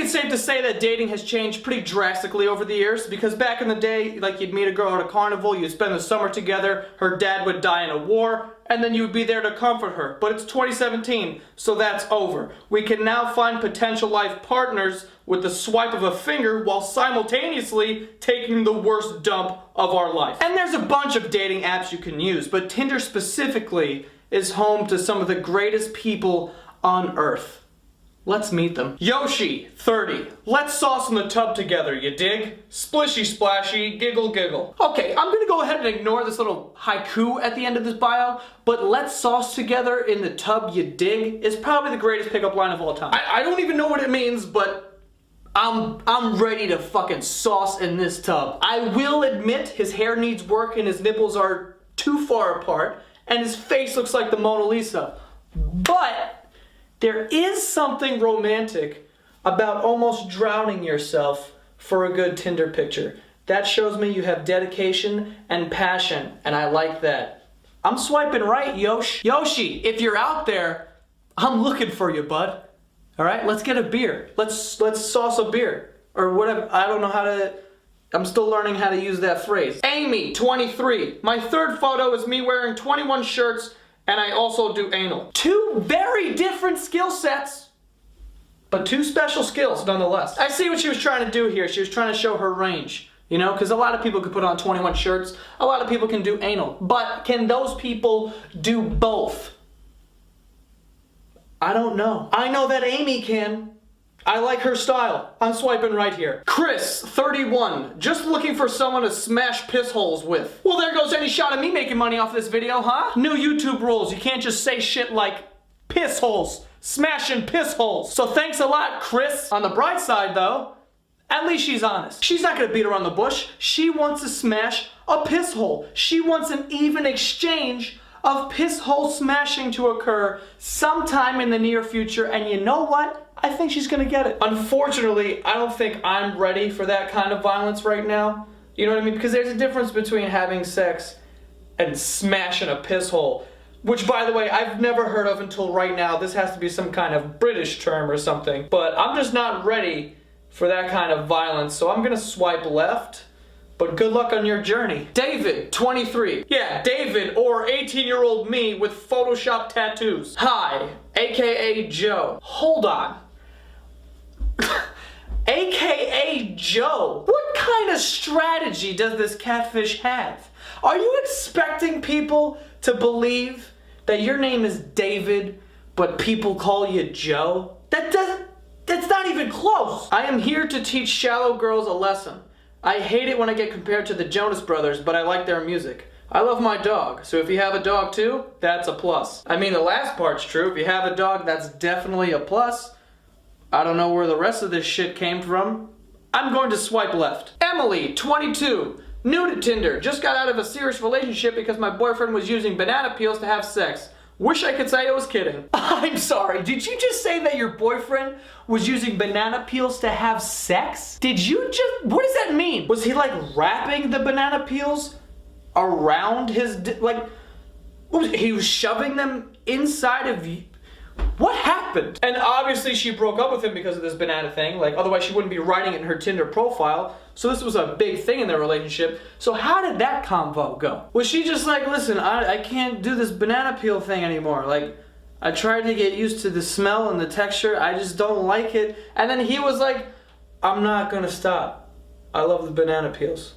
it's safe to say that dating has changed pretty drastically over the years, because back in the day, like, you'd meet a girl at a carnival, you'd spend the summer together, her dad would die in a war, and then you would be there to comfort her. But it's 2017, so that's over. We can now find potential life partners with the swipe of a finger while simultaneously taking the worst dump of our life. And there's a bunch of dating apps you can use, but Tinder specifically is home to some of the greatest people on earth. Let's meet them. Yoshi, 30. Let's sauce in the tub together, you dig? Splishy splashy, giggle giggle. Okay, I'm gonna go ahead and ignore this little haiku at the end of this bio, but let's sauce together in the tub, you dig, is probably the greatest pickup line of all time. I don't even know what it means, but I'm ready to fucking sauce in this tub. I will admit his hair needs work and his nipples are too far apart, and his face looks like the Mona Lisa. But there is something romantic about almost drowning yourself for a good Tinder picture. That shows me you have dedication and passion, and I like that. I'm swiping right, Yoshi. Yoshi, if you're out there, I'm looking for you, bud. All right, let's get a beer. Let's sauce a beer. Or whatever, I don't know how to, I'm still learning how to use that phrase. Amy, 23. My third photo is me wearing 21 shirts, and I also do anal. Two very different skill sets, but two special skills nonetheless. I see what she was trying to do here. She was trying to show her range, you know, because a lot of people could put on 21 shirts, a lot of people can do anal, but can those people do both? I don't know. I know that Amy can. I like her style. I'm swiping right here. Chris, 31. Just looking for someone to smash piss holes with. Well, there goes any shot of me making money off this video, huh? New YouTube rules. You can't just say shit like piss holes. Smashing piss holes. So thanks a lot, Chris. On the bright side, though, at least she's honest. She's not gonna beat around the bush. She wants to smash a piss hole. She wants an even exchange of piss hole smashing to occur sometime in the near future, and you know what? I think she's gonna get it. Unfortunately, I don't think I'm ready for that kind of violence right now. You know what I mean? Because there's a difference between having sex and smashing a piss hole. Which, by the way, I've never heard of until right now. This has to be some kind of British term or something. But I'm just not ready for that kind of violence, so I'm gonna swipe left. But good luck on your journey. David, 23. Yeah, David, or 18-year-old me with Photoshop tattoos. Hi, AKA Joe. Hold on. AKA Joe. What kind of strategy does this catfish have? Are you expecting people to believe that your name is David, but people call you Joe? That's not even close. I am here to teach shallow girls a lesson. I hate it when I get compared to the Jonas Brothers, but I like their music. I love my dog, so if you have a dog too, that's a plus. I mean, the last part's true. If you have a dog, that's definitely a plus. I don't know where the rest of this shit came from. I'm going to swipe left. Emily, 22. New to Tinder. Just got out of a serious relationship because my boyfriend was using banana peels to have sex. Wish I could say I was kidding. I'm sorry, did you just say that your boyfriend was using banana peels to have sex? Did you just, what does that mean? Was he like wrapping the banana peels around his, he was shoving them inside of you? What happened? And obviously she broke up with him because of this banana thing. Like, otherwise she wouldn't be writing it in her Tinder profile. So this was a big thing in their relationship. So how did that convo go? Was she just like, listen, I can't do this banana peel thing anymore. Like, I tried to get used to the smell and the texture. I just don't like it. And then he was like, I'm not gonna stop. I love the banana peels.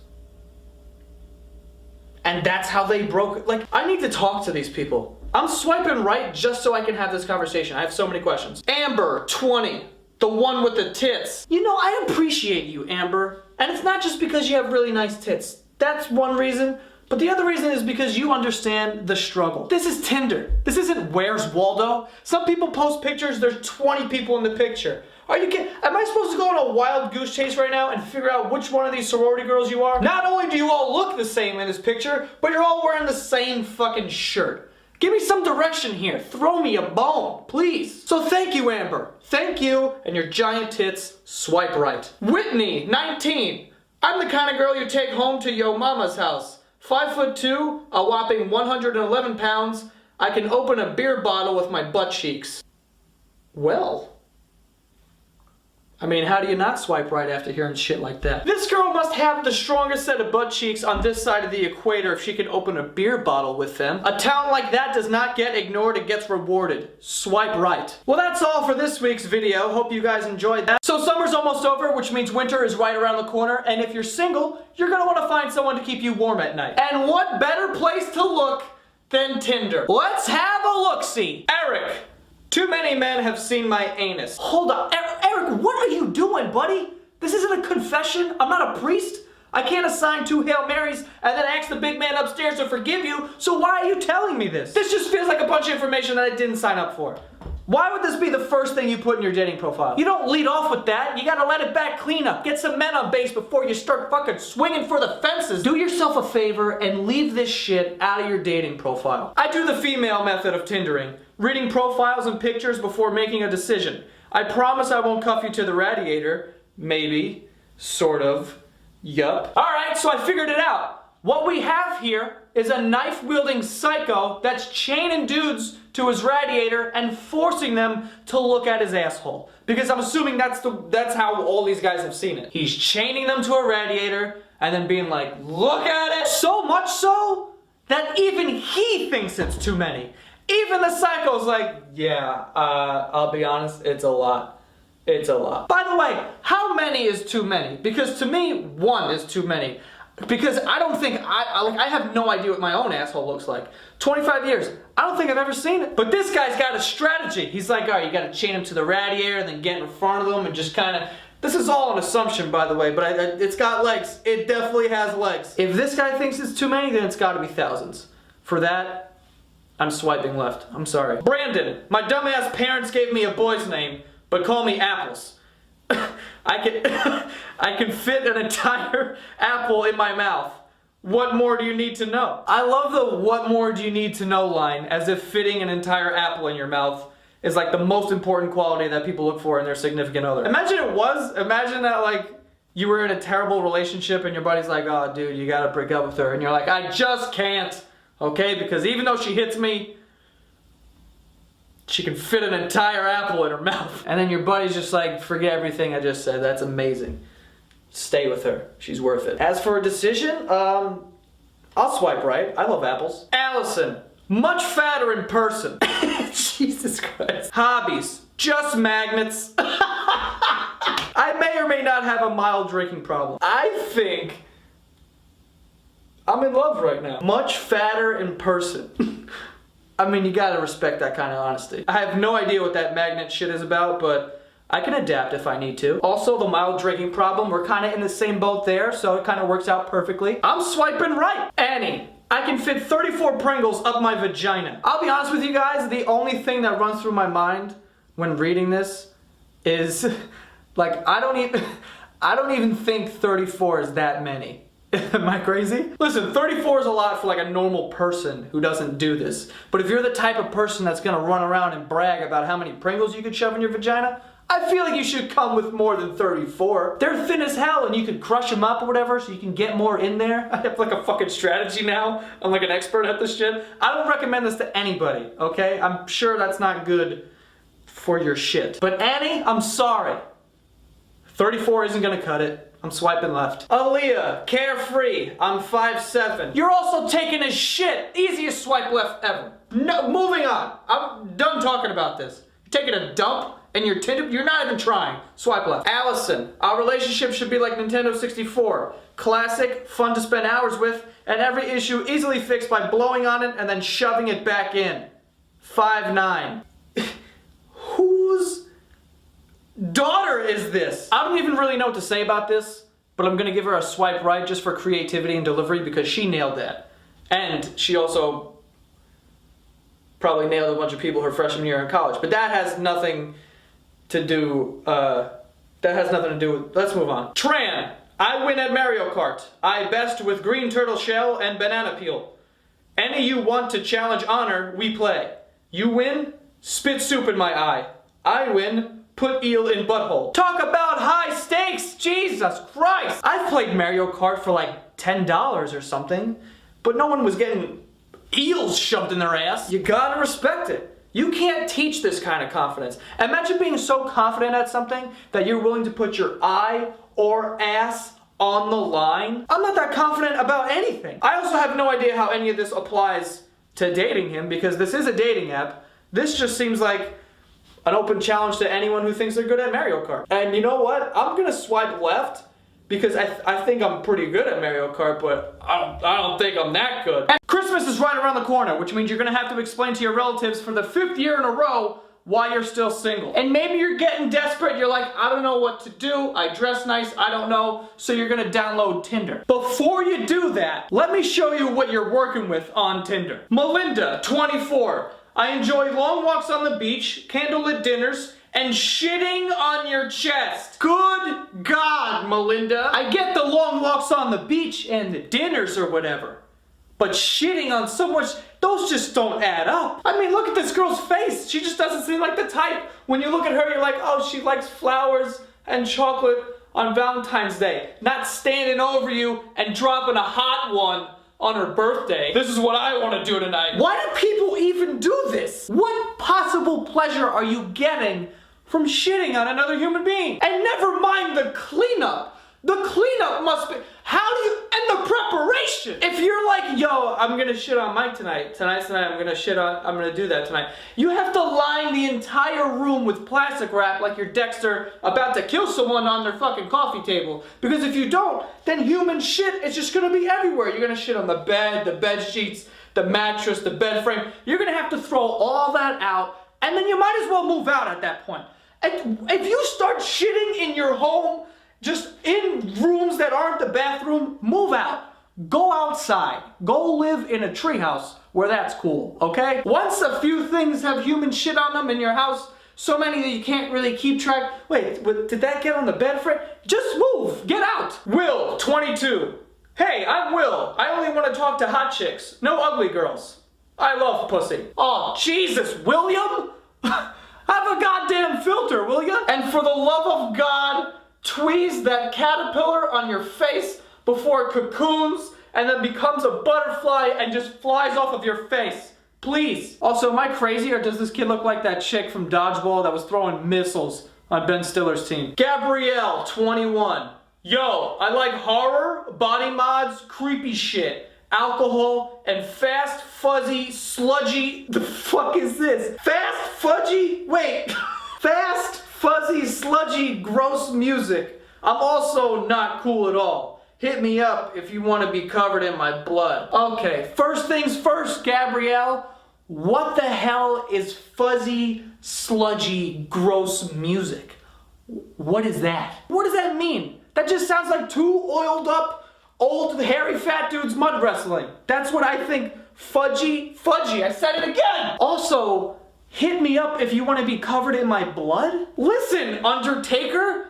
And that's how they broke it. Like, I need to talk to these people. I'm swiping right just so I can have this conversation. I have so many questions. Amber, 20. The one with the tits. You know, I appreciate you, Amber. And it's not just because you have really nice tits. That's one reason. But the other reason is because you understand the struggle. This is Tinder. This isn't Where's Waldo. Some people post pictures, there's 20 people in the picture. Are you kidding? Am I supposed to go on a wild goose chase right now and figure out which one of these sorority girls you are? Not only do you all look the same in this picture, but you're all wearing the same fucking shirt. Give me some direction here. Throw me a bone, please. So thank you, Amber. Thank you, and your giant tits, swipe right. Whitney, 19. I'm the kind of girl you take home to yo mama's house. 5'2", a whopping 111 pounds. I can open a beer bottle with my butt cheeks. Well, I mean, how do you not swipe right after hearing shit like that? This girl must have the strongest set of butt cheeks on this side of the equator if she can open a beer bottle with them. A talent like that does not get ignored, it gets rewarded. Swipe right. Well, that's all for this week's video. Hope you guys enjoyed that. So summer's almost over, which means winter is right around the corner, and if you're single, you're gonna want to find someone to keep you warm at night. And what better place to look than Tinder? Let's have a look-see. Eric. Too many men have seen my anus. Hold on, Eric, what are you doing, buddy? This isn't a confession. I'm not a priest. I can't assign 2 Hail Marys and then ask the big man upstairs to forgive you, so why are you telling me this? This just feels like a bunch of information that I didn't sign up for. Why would this be the first thing you put in your dating profile? You don't lead off with that. You gotta let it back clean up. Get some men on base before you start fucking swinging for the fences. Do yourself a favor and leave this shit out of your dating profile. I do the female method of Tindering. Reading profiles and pictures before making a decision. I promise I won't cuff you to the radiator. Maybe. Sort of. Yup. Alright, so I figured it out. What we have here is a knife-wielding psycho that's chaining dudes to his radiator and forcing them to look at his asshole. Because I'm assuming that's how all these guys have seen it. He's chaining them to a radiator and then being like, look at it! So much so that even he thinks it's too many. Even the psycho's like, yeah, I'll be honest, it's a lot. It's a lot. By the way, how many is too many? Because to me, 1 is too many. Because I don't think, I have no idea what my own asshole looks like. 25 years, I don't think I've ever seen it. But this guy's got a strategy. He's like, all right, you gotta chain him to the radiator and then get in front of them and just kind of, this is all an assumption, by the way, but it's got legs. It definitely has legs. If this guy thinks it's too many, then it's gotta be thousands. For that, I'm swiping left. I'm sorry. Brandon, my dumbass parents gave me a boy's name, but call me Apples. I can fit an entire apple in my mouth. What more do you need to know? I love the what more do you need to know line, as if fitting an entire apple in your mouth is like the most important quality that people look for in their significant other. Imagine that like you were in a terrible relationship and your buddy's like, oh dude, you gotta break up with her. And you're like, I just can't. Okay, because even though she hits me, she can fit an entire apple in her mouth. And then your buddy's just like, forget everything I just said, that's amazing. Stay with her, she's worth it. As for a decision, I'll swipe right, I love apples. Allison, much fatter in person. Jesus Christ. Hobbies, just magnets. I may or may not have a mild drinking problem. I think I'm in love right now. Much fatter in person. I mean, you gotta respect that kind of honesty. I have no idea what that magnet shit is about, but I can adapt if I need to. Also, the mild drinking problem, we're kind of in the same boat there, so it kind of works out perfectly. I'm swiping right. Annie, I can fit 34 Pringles up my vagina. I'll be honest with you guys, the only thing that runs through my mind when reading this is, like, I don't even think 34 is that many. Am I crazy? Listen, 34 is a lot for like a normal person who doesn't do this. But if you're the type of person that's gonna run around and brag about how many Pringles you could shove in your vagina, I feel like you should come with more than 34. They're thin as hell and you could crush them up or whatever so you can get more in there. I have like a fucking strategy now. I'm like an expert at this shit. I don't recommend this to anybody, okay? I'm sure that's not good for your shit. But Annie, I'm sorry. 34 isn't gonna cut it. I'm swiping left. Aaliyah, carefree. I'm 5'7". You're also taking a shit. Easiest swipe left ever. No, moving on. I'm done talking about this. You're taking a dump and you're not even trying. Swipe left. Allison, our relationship should be like Nintendo 64. Classic, fun to spend hours with, and every issue easily fixed by blowing on it and then shoving it back in. 5'9". Whose daughter is this? I don't even really know what to say about this, but I'm gonna give her a swipe right just for creativity and delivery because she nailed that. And she also probably nailed a bunch of people her freshman year in college, but that has nothing to do, with, let's move on. Tran, I win at Mario Kart. I best with green turtle shell and banana peel. Any you want to challenge honor, we play. You win, spit soup in my eye. I win, put eel in butthole. Talk about high stakes, Jesus Christ! I've played Mario Kart for like $10 or something, but no one was getting eels shoved in their ass. You gotta respect it. You can't teach this kind of confidence. Imagine being so confident at something that you're willing to put your eye or ass on the line. I'm not that confident about anything. I also have no idea how any of this applies to dating him, because this is a dating app. This just seems like an open challenge to anyone who thinks they're good at Mario Kart. And you know what? I'm gonna swipe left because I think I'm pretty good at Mario Kart, but I don't think I'm that good. And Christmas is right around the corner, which means you're gonna have to explain to your relatives for the 5th year in a row why you're still single. And maybe you're getting desperate, you're like, I don't know what to do, I dress nice, I don't know, so you're gonna download Tinder. Before you do that, let me show you what you're working with on Tinder. Melinda, 24. I enjoy long walks on the beach, candlelit dinners, and shitting on your chest. Good God, Melinda. I get the long walks on the beach and the dinners or whatever, but shitting on someone, those just don't add up. I mean, look at this girl's face. She just doesn't seem like the type. When you look at her, you're like, oh, she likes flowers and chocolate on Valentine's Day, not standing over you and dropping a hot one on her birthday. This is what I want to do tonight. Why do people even do this? What possible pleasure are you getting from shitting on another human being? And never mind the cleanup. The cleanup must be, how do you, and the preparation. If you're like, yo, I'm gonna shit on Mike tonight. Tonight's the night I'm gonna do that tonight. You have to line the entire room with plastic wrap like you're Dexter about to kill someone on their fucking coffee table. Because if you don't, then human shit is just gonna be everywhere. You're gonna shit on the bed sheets, the mattress, the bed frame. You're gonna have to throw all that out, and then you might as well move out at that point. And if you start shitting in your home, just in rooms that aren't the bathroom, move out. Go outside. Go live in a treehouse where that's cool, okay? Once a few things have human shit on them in your house, so many that you can't really keep track. Wait, did that get on the bed frame? Just move. Get out. Will, 22. Hey, I'm Will. I only want to talk to hot chicks. No ugly girls. I love pussy. Oh, Jesus, William? Have a goddamn filter, will ya? And for the love of God, tweeze that caterpillar on your face before it cocoons and then becomes a butterfly and just flies off of your face. Please. Also, am I crazy, or does this kid look like that chick from Dodgeball that was throwing missiles on Ben Stiller's team? Gabrielle, 21. Yo, I like horror, body mods, creepy shit, alcohol, and fast, fuzzy, sludgy... The fuck is this? Fast, fudgy? Wait. Fast, fuzzy, sludgy, gross music. I'm also not cool at all. Hit me up if you want to be covered in my blood. Okay, first things first, Gabrielle. What the hell is fuzzy, sludgy, gross music? What is that? What does that mean? That just sounds like two oiled up, old, hairy, fat dudes mud wrestling. That's what I think. Fudgy. I said it again. Also, hit me up if you want to be covered in my blood? Listen, Undertaker,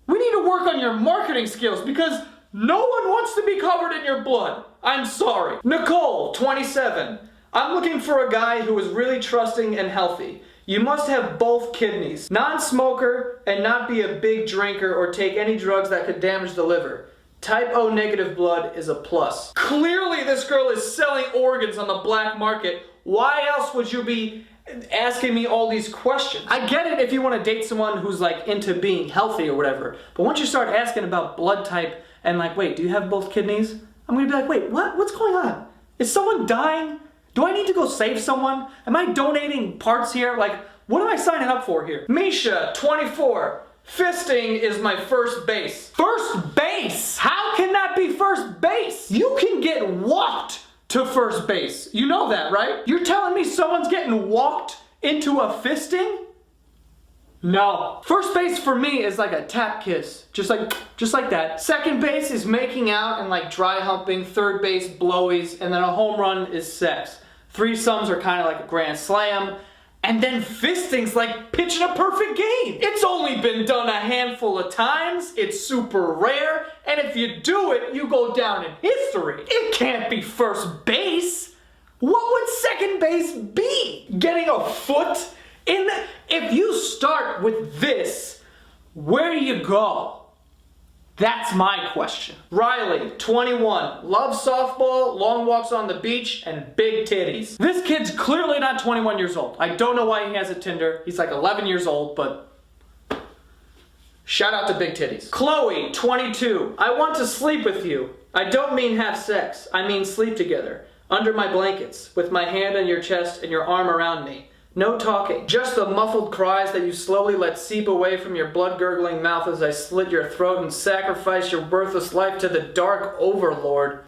we need to work on your marketing skills because no one wants to be covered in your blood. I'm sorry. Nicole, 27. I'm looking for a guy who is really trusting and healthy. You must have both kidneys. Non-smoker and not be a big drinker or take any drugs that could damage the liver. Type O negative blood is a plus. Clearly this girl is selling organs on the black market. Why else would you be asking me all these questions? I get it if you want to date someone who's like into being healthy or whatever, but once you start asking about blood type and like, wait, do you have both kidneys? I'm gonna be like, wait, what's going on? Is someone dying? Do I need to go save someone? Am I donating parts here? Like, what am I signing up for here? Misha, 24. Fisting is my first base. First base? How can that be first base? You can get walked to first base. You know that, right? You're telling me someone's getting walked into a fisting? No. First base for me is like a tap kiss. Just like that. Second base is making out and like dry humping. Third base, blowies. And then a home run is sex. Threesomes are kind of like a grand slam. And then fisting's like pitching a perfect game. It's only been done a handful of times. It's super rare. And if you do it, you go down in history. It can't be first base. What would second base be? Getting a foot in the... If you start with this, where do you go? That's my question. Riley, 21, loves softball, long walks on the beach, and big titties. This kid's clearly not 21 years old. I don't know why he has a Tinder. He's like 11 years old, but shout out to big titties. Chloe, 22, I want to sleep with you. I don't mean have sex. I mean sleep together. Under my blankets, with my hand on your chest and your arm around me. No talking, just the muffled cries that you slowly let seep away from your blood-gurgling mouth as I slit your throat and sacrifice your worthless life to the dark overlord.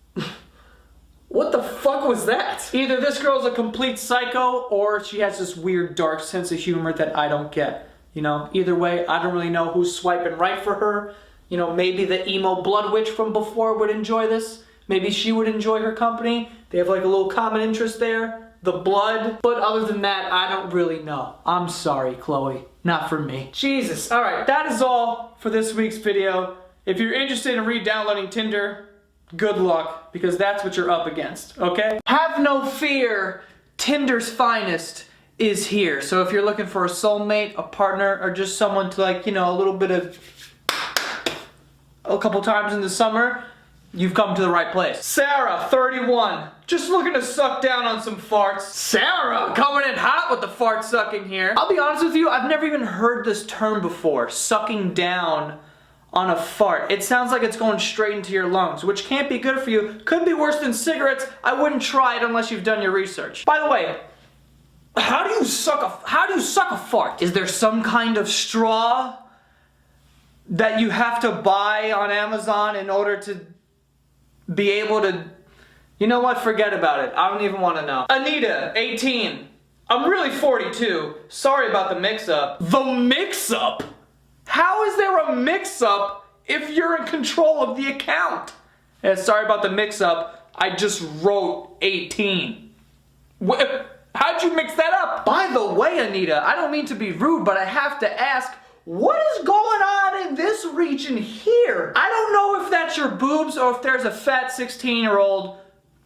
What the fuck was that? Either this girl's a complete psycho, or she has this weird dark sense of humor that I don't get. You know, either way, I don't really know who's swiping right for her. You know, maybe the emo blood witch from before would enjoy this. Maybe she would enjoy her company. They have like a little common interest there. The blood. But other than that, I don't really know. I'm sorry, Chloe. Not for me. Jesus. Alright, that is all for this week's video. If you're interested in re-downloading Tinder, good luck, because that's what you're up against, okay? Have no fear. Tinder's finest is here. So if you're looking for a soulmate, a partner, or just someone to like, you know, a little bit of a couple times in the summer, you've come to the right place. Sarah, 31, just looking to suck down on some farts. Sarah, coming in hot with the fart sucking here. I'll be honest with you, I've never even heard this term before, sucking down on a fart. It sounds like it's going straight into your lungs, which can't be good for you. Could be worse than cigarettes. I wouldn't try it unless you've done your research. By the way, how do you suck a fart? Is there some kind of straw that you have to buy on Amazon in order to be able to, you know what, forget about it. I don't even want to know. Anita, 18. I'm really 42. Sorry about the mix-up. The mix-up? How is there a mix-up if you're in control of the account? Yeah, sorry about the mix-up. I just wrote 18. How'd you mix that up? By the way, Anita, I don't mean to be rude, but I have to ask, what is going on in this region here? I don't know if that's your boobs or if there's a fat 16-year-old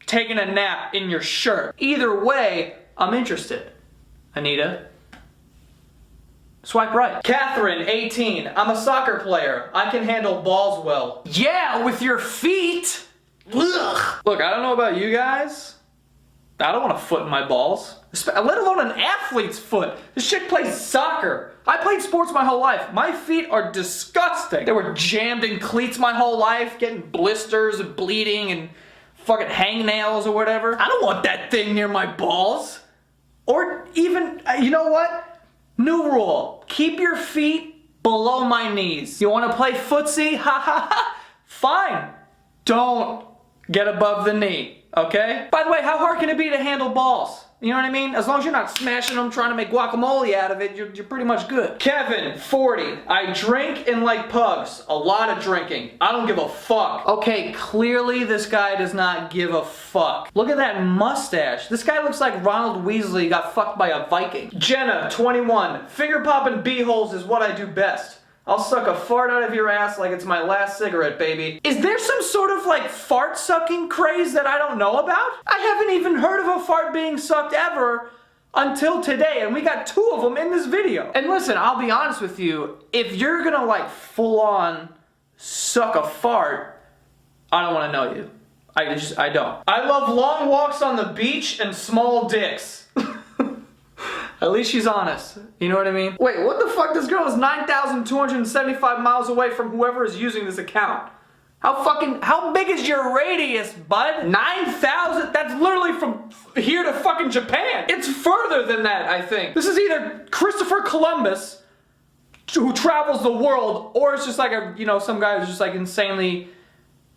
taking a nap in your shirt. Either way, I'm interested. Anita? Swipe right. Catherine, 18. I'm a soccer player. I can handle balls well. Yeah, with your feet. Ugh. Look, I don't know about you guys. I don't want a foot in my balls. Let alone an athlete's foot. This chick plays soccer. I played sports my whole life. My feet are disgusting. They were jammed in cleats my whole life, getting blisters and bleeding and fucking hangnails or whatever. I don't want that thing near my balls. Or even, you know what? New rule. Keep your feet below my knees. You want to play footsie? Ha ha ha. Fine. Don't get above the knee, okay? By the way, how hard can it be to handle balls? You know what I mean? As long as you're not smashing them, trying to make guacamole out of it, you're pretty much good. Kevin, 40. I drink and like pugs. A lot of drinking. I don't give a fuck. Okay, clearly this guy does not give a fuck. Look at that mustache. This guy looks like Ronald Weasley got fucked by a Viking. Jenna, 21. Finger popping beeholes is what I do best. I'll suck a fart out of your ass like it's my last cigarette, baby. Is there some sort of like fart sucking craze that I don't know about? I haven't even heard of a fart being sucked ever until today, and we got 2 of them in this video. And listen, I'll be honest with you, if you're gonna like full on suck a fart, I don't wanna know you. I don't. I love long walks on the beach and small dicks. At least she's honest. You know what I mean? Wait, what the fuck? This girl is 9,275 miles away from whoever is using this account. How big is your radius, bud? 9,000? That's literally from here to fucking Japan. It's further than that, I think. This is either Christopher Columbus, who travels the world, or it's just like a, you know, some guy who's just like insanely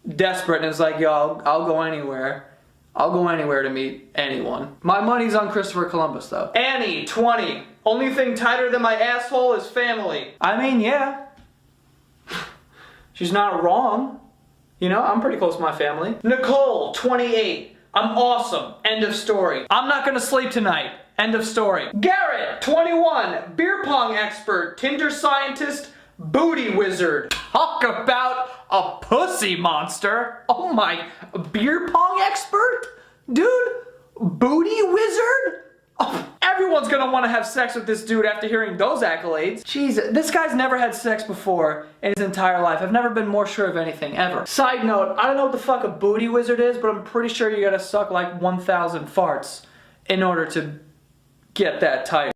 desperate and is like, yo, I'll go anywhere. I'll go anywhere to meet anyone. My money's on Christopher Columbus, though. Annie, 20. Only thing tighter than my asshole is family. I mean, yeah. She's not wrong. You know, I'm pretty close to my family. Nicole, 28. I'm awesome. End of story. I'm not gonna sleep tonight. End of story. Garrett, 21. Beer pong expert, Tinder scientist, booty wizard. Talk about a pussy monster. Oh my, beer pong expert? Dude, booty wizard? Oh, everyone's gonna want to have sex with this dude after hearing those accolades. Jeez, this guy's never had sex before in his entire life. I've never been more sure of anything, ever. Side note, I don't know what the fuck a booty wizard is, but I'm pretty sure you gotta suck like 1,000 farts in order to get that tight.